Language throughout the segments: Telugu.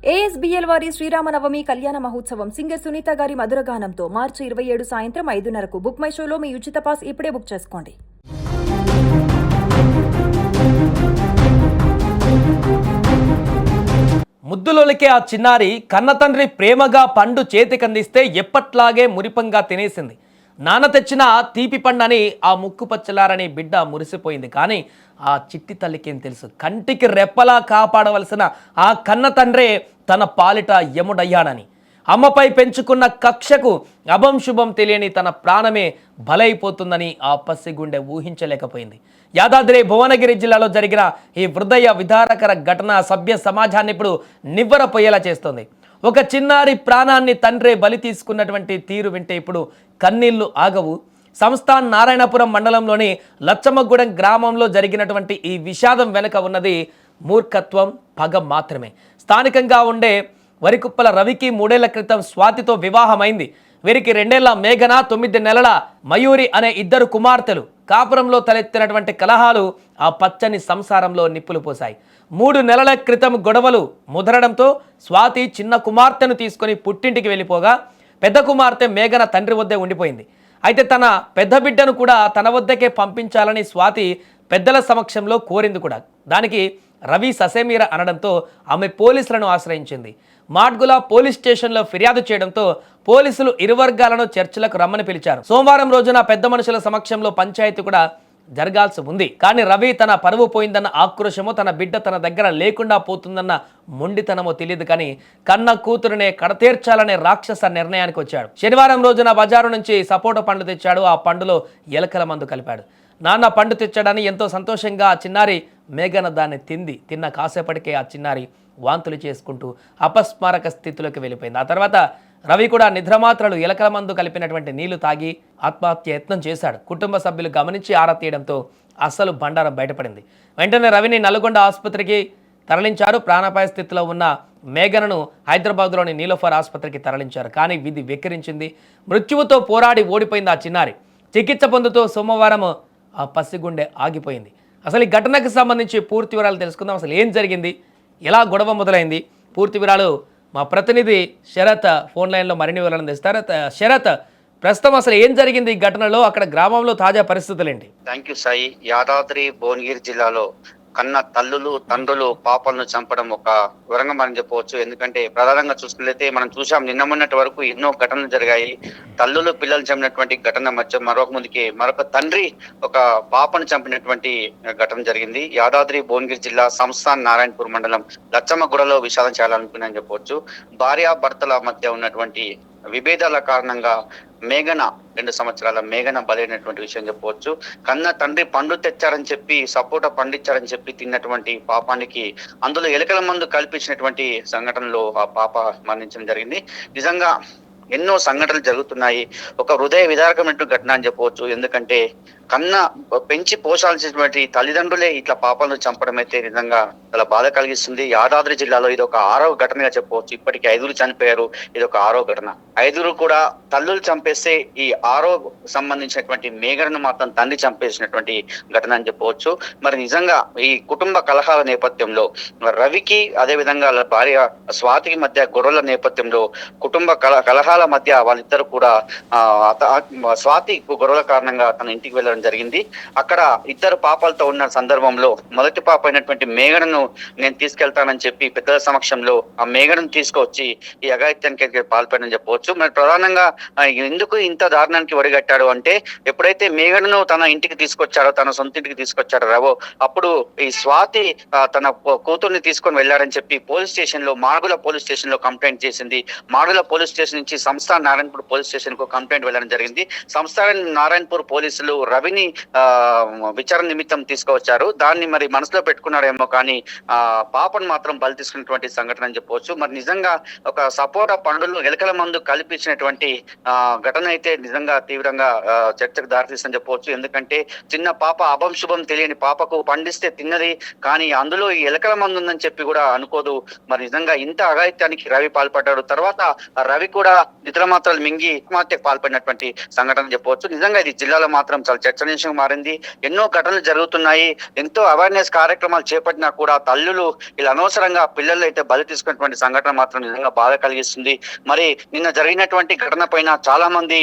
ఏఎస్బిఎల్ వారి శ్రీరామనవమి కళ్యాణ మహోత్సవం సింగర్ సునీత గారి మధురగానంతో మార్చి 27 సాయంత్రం 5:30కు బుక్ మై షోలో మీ ఉచిత పాస్ ఇప్పుడే బుక్ చేసుకోండి. ముద్దులోలికే ఆ చిన్నారి కన్నతండ్రి ప్రేమగా పండు చేతికందిస్తే ఎప్పట్లాగే మురిపంగా తినేసింది. నాన్న తెచ్చిన తీపి పండని ఆ ముక్కు పచ్చలారని బిడ్డ మురిసిపోయింది. కానీ ఆ చిట్టి తల్లికేం తెలుసు, కంటికి రెప్పలా కాపాడవలసిన ఆ కన్న తండ్రే తన పాలిట యముడయ్యాడని. అమ్మపై పెంచుకున్న కక్షకు అభం శుభం తెలియని తన ప్రాణమే బలైపోతుందని ఆ పసిగుండె ఊహించలేకపోయింది. యాదాద్రి భువనగిరి జిల్లాలో జరిగిన ఈ హృదయ విదారకర ఘటన సభ్య సమాజాన్ని ఇప్పుడు నివ్వెరపోయేలా చేస్తోంది. ఒక చిన్నారి ప్రాణాన్ని తండ్రే బలి తీసుకున్నటువంటి తీరు వింటే ఇప్పుడు కన్నీళ్లు ఆగవు. సంస్థాన్ నారాయణపురం మండలంలోని లచ్చమ్మగూడెం గ్రామంలో జరిగినటువంటి ఈ విషాదం వెనుక ఉన్నది మూర్ఖత్వం, పగ మాత్రమే. స్థానికంగా ఉండే వరికుప్పల రవికి 3 ఏళ్ల క్రితం స్వాతితో వివాహమైంది. వీరికి 2 ఏళ్ల మేఘన, 9 నెలల మయూరి అనే 2 కుమార్తెలు. కాపురంలో తలెత్తినటువంటి కలహాలు ఆ పచ్చని సంసారంలో నిప్పులు పోశాయి. 3 నెలల క్రితం గొడవలు ముదరడంతో స్వాతి చిన్న కుమార్తెను తీసుకొని పుట్టింటికి వెళ్ళిపోగా పెద్ద కుమార్తె మేఘన తండ్రి వద్దే ఉండిపోయింది. అయితే తన పెద్ద బిడ్డను కూడా తన వద్దకే పంపించాలని స్వాతి పెద్దల సమక్షంలో కోరింది కూడా. దానికి రవి ససేమీర అనడంతో ఆమె పోలీసులను ఆశ్రయించింది. మాడ్గుల పోలీస్ స్టేషన్లో ఫిర్యాదు చేయడంతో పోలీసులు ఇరు వర్గాలను చర్చలకు రమ్మని పిలిచారు. సోమవారం రోజున పెద్ద మనుషుల సమక్షంలో పంచాయతీ కూడా జరగాల్సి ఉంది. కానీ రవి తన పరువు పోయిందన్న ఆక్రోశమో, తన బిడ్డ తన దగ్గర లేకుండా పోతుందన్న మొండితనమో తెలియదు. కానీ కన్న కూతురునే కడతీర్చాలనే రాక్షస నిర్ణయానికి వచ్చాడు. శనివారం రోజున బజారు నుంచి సపోటా పండు తెచ్చాడు. ఆ పండులో ఎలకల మందు కలిపాడు. నాన్న పండు తెచ్చాడని ఎంతో సంతోషంగా ఆ చిన్నారి మేఘన దాన్ని తిన్న కాసేపటికే ఆ చిన్నారి వాంతులు చేసుకుంటూ అపస్మారక స్థితిలోకి వెళ్ళిపోయింది. ఆ తర్వాత రవి కూడా నిద్రమాత్రలు ఎలకల మందు కలిపినటువంటి నీళ్లు తాగి ఆత్మహత్య యత్నం చేశాడు. కుటుంబ సభ్యులు గమనించి ఆరా తీయడంతో అసలు బండారం బయటపడింది. వెంటనే రవిని నల్గొండ ఆసుపత్రికి తరలించారు. ప్రాణాపాయ స్థితిలో ఉన్న మేఘనను హైదరాబాద్లోని నీలోఫర్ ఆసుపత్రికి తరలించారు. కానీ విధి వెక్కిరించింది. మృత్యువుతో పోరాడి ఓడిపోయింది ఆ చిన్నారి. చికిత్స పొందుతూ సోమవారం ఆ పసిగుండె ఆగిపోయింది. అసలు ఈ ఘటనకు సంబంధించి పూర్తి వివరాలు తెలుసుకుందాం. అసలు ఏం జరిగింది, ఎలా గొడవ మొదలైంది, పూర్తి వివరాలు మా ప్రతినిధి శరత్ ఫోన్ లైన్లో మరిన్ని వివరాలు అందిస్తారు. శరత్, ప్రస్తుతం అసలు ఏం జరిగింది ఈ ఘటనలో, అక్కడ గ్రామంలో తాజా పరిస్థితులు ఏంటి? Thank you Sai. యాదాద్రి భువనగిరి జిల్లాలో కన్న తల్లులు తండ్రులు పాపలను చంపడం ఒక వరంగం అని చెప్పవచ్చు. ఎందుకంటే ప్రధానంగా చూసుకున్నట్లయితే మనం చూసాం, నిన్న మొన్నటి వరకు ఎన్నో ఘటనలు జరిగాయి. తల్లులు పిల్లలు చంపినటువంటి ఘటన మధ్య మరొక తండ్రి ఒక పాపను చంపినటువంటి ఘటన జరిగింది. యాదాద్రి భువనగిరి జిల్లా సంస్థాన్ నారాయణపూర్ మండలం లచ్చమ్మగూడలో విషాదం చేయాలనుకున్నాను చెప్పవచ్చు. భార్యాభర్తల మధ్య ఉన్నటువంటి విభేదాల కారణంగా మేఘన 2 సంవత్సరాల మేఘన బలైనటువంటి విషయం చెప్పవచ్చు. కన్న తండ్రి పండు తెచ్చారని చెప్పి సపోటా పండించారని చెప్పి తిన్నటువంటి పాపానికి అందులో ఎలకల మందు కల్పించినటువంటి సంఘటనలో ఆ పాప మరణించడం జరిగింది. నిజంగా ఎన్నో సంఘటనలు జరుగుతున్నాయి. ఒక హృదయ విదారకమైనటువంటి ఘటన అని చెప్పవచ్చు. ఎందుకంటే కన్న పెంచి పోషాల్సినటువంటి తల్లిదండ్రులే ఇట్లా పాపలను చంపడం అయితే నిజంగా చాలా బాధ కలిగిస్తుంది. యాదాద్రి జిల్లాలో ఇది ఒక 6వ ఘటనగా చెప్పవచ్చు. ఇప్పటికి 5 చనిపోయారు, ఇది ఒక 6వ ఘటన. 5 కూడా తల్లులు చంపేస్తే ఈ 6వ సంబంధించినటువంటి మేఘనను మాత్రం తండ్రి చంపేసినటువంటి ఘటన అని చెప్పవచ్చు. మరి నిజంగా ఈ కుటుంబ కలహాల నేపథ్యంలో రవికి అదే విధంగా భార్య స్వాతికి మధ్య గొడవల నేపథ్యంలో కుటుంబ కలహాల మధ్య వాళ్ళిద్దరు కూడా స్వాతి గొడవల కారణంగా తన ఇంటికి వెళ్ళడం జరిగింది. అక్కడ 2 పాపలతో ఉన్న సందర్భంలో మొదటి పాప అయినటువంటి మేఘనను నేను తీసుకెళ్తానని చెప్పి పెద్దల సమక్షంలో ఆ మేఘనను తీసుకొచ్చి ఈ అఘాయిత్యానికి పాల్పడని చెప్పవచ్చు. మరి ప్రధానంగా ఎందుకు ఇంత దారుణానికి ఒడిగట్టాడు అంటే, ఎప్పుడైతే మేఘనను తన ఇంటికి తీసుకొచ్చారో, తన సొంత ఇంటికి తీసుకొచ్చారో రవో, అప్పుడు ఈ స్వాతి తన కూతుర్ని తీసుకొని వెళ్ళారని చెప్పి మాడుగుల పోలీస్ స్టేషన్ లో కంప్లైంట్ చేసింది. మాడుగుల పోలీస్ స్టేషన్ నుంచి సంస్థాన్ నారాయణపూర్ పోలీస్ స్టేషన్ కు కంప్లైంట్ వెళ్ళడం జరిగింది. సంస్థాన్ నారాయణపూర్ పోలీసులు రవిని విచారణ నిమిత్తం తీసుకువచ్చారు. దాన్ని మరి మనసులో పెట్టుకున్నాడేమో కానీ పాపను మాత్రం బలి తీసుకున్నటువంటి సంఘటన అని చెప్పవచ్చు. మరి నిజంగా ఒక సపోటా పండులో ఎలకల మందు కల్పించినటువంటి ఘటన అయితే నిజంగా తీవ్రంగా చర్చకు దారితీస్తుందని చెప్పవచ్చు. ఎందుకంటే చిన్న పాప అభం శుభం తెలియని పాపకు పండిస్తే తిన్నది, కానీ అందులో ఈ ఎలకల మందు ఉందని చెప్పి కూడా అనుకోదు. మరి నిజంగా ఇంత అఘాయిత్యానికి రవి పాల్పడ్డాడు. తర్వాత రవి కూడా నిద్రమాత్రలు మింగి ఆత్మహత్యకు పాల్పడినటువంటి సంఘటన చెప్పవచ్చు. నిజంగా ఇది జిల్లాలో మాత్రం చాలా చర్చనీయాంశంగా మారింది. ఎన్నో ఘటనలు జరుగుతున్నాయి. ఎంతో అవేర్నెస్ కార్యక్రమాలు చేపట్టినా కూడా తల్లులు ఇలా అనవసరంగా పిల్లలు అయితే బలి తీసుకున్నటువంటి సంఘటన మాత్రం నిజంగా బాధ కలిగిస్తుంది. మరి నిన్న జరిగినటువంటి ఘటన పైన చాలా మంది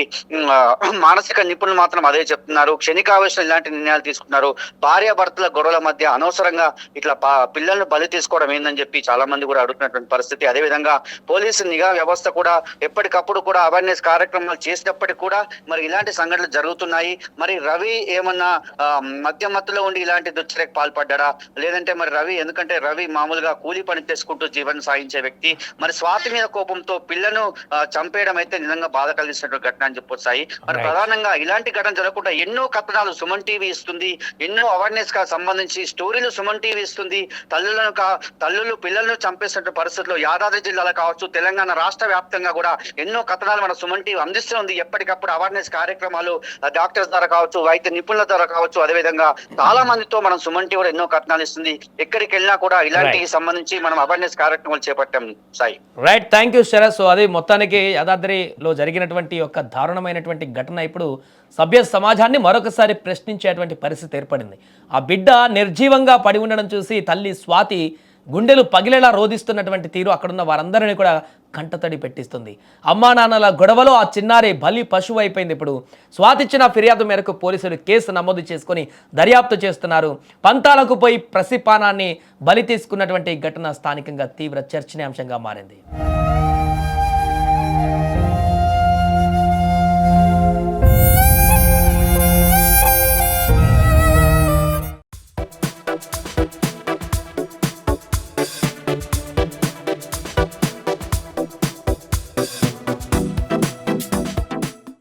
మానసిక నిపుణులు మాత్రం అదే చెప్తున్నారు. క్షణికావేశం ఇలాంటి నిర్ణయాలు తీసుకున్నారు. భార్యాభర్తల గొడవల మధ్య అనవసరంగా ఇట్లా పిల్లలను బలి తీసుకోవడం ఏందని చెప్పి చాలా మంది కూడా అడుగుతున్నటువంటి పరిస్థితి. అదేవిధంగా పోలీసు నిఘా వ్యవస్థ కూడా ఎప్పటికప్పుడు కూడా అవేర్నెస్ కార్యక్రమాలు చేసినప్పటికీ కూడా మరి ఇలాంటి సంఘటనలు జరుగుతున్నాయి. మరి రవి ఏమన్నా మధ్యమత్తులో ఉండి ఇలాంటి దుశ్చర్యకు పాల్పడ్డా, లేదంటే మరి ఎందుకంటే రవి మామూలుగా కూలీ పని చేసుకుంటూ జీవనం సాగించే వ్యక్తి. మరి స్వాతి మీద కోపంతో పిల్లను చంపేయడం అయితే నిజంగా బాధ కలిగిస్తున్నటువంటి ఘటన అని చెప్పొచ్చాయి. మరి ప్రధానంగా ఇలాంటి ఘటన జరగకుండా ఎన్నో కథనాలు సుమన్ టీవీ ఇస్తుంది. ఎన్నో అవేర్నెస్ కి సంబంధించి స్టోరీలు సుమన్ టీవీ ఇస్తుంది. తల్లులు పిల్లలను చంపేసిన పరిస్థితుల్లో యాదాద్రి జిల్లాలో కావచ్చు, తెలంగాణ రాష్ట్ర వ్యాప్తంగా కూడా ఎన్నో కథనాలు మన సుమన్ టీవీ అందిస్తుంది. ఎప్పటికప్పుడు అవేర్నెస్ కార్యక్రమాలు డాక్టర్స్ ద్వారా కావచ్చు, వైద్య నిపుణుల ద్వారా కావచ్చు, అదేవిధంగా చాలా మందితో మనం సుమన్ టీవీ ఎన్నో కథనాలు ఇస్తుంది. ఎక్కడికి వెళ్ళినా కూడా ఇలాంటికి సంబంధించి మనం అవేర్నెస్ కార్యక్రమాలు చేపట్టాం. Sai right, thank you Sharath. So అది మొత్తానికి యాదాద్రిలో జరిగినటువంటి ఒక దారుణమైనటువంటి ఘటన ఇప్పుడు సభ్య సమాజాన్ని మరొకసారి ప్రశ్నించేటువంటి పరిస్థితి ఏర్పడింది. ఆ బిడ్డ నిర్జీవంగా పడి ఉండడం చూసి తల్లి స్వాతి గుండెలు పగిలేలా రోధిస్తున్నటువంటి తీరు అక్కడున్న వారందరినీ కూడా కంటతడి పెట్టిస్తుంది. అమ్మా నాన్నల గొడవలో ఆ చిన్నారి బలి పశువు అయిపోయింది. ఇప్పుడు స్వాతి ఇచ్చిన ఫిర్యాదు మేరకు పోలీసులు కేసు నమోదు చేసుకొని దర్యాప్తు చేస్తున్నారు. పంతాలకు పోయి ప్రసిపానాన్ని బలి తీసుకున్నటువంటి ఘటన స్థానికంగా తీవ్ర చర్చనీయాంశంగా మారింది.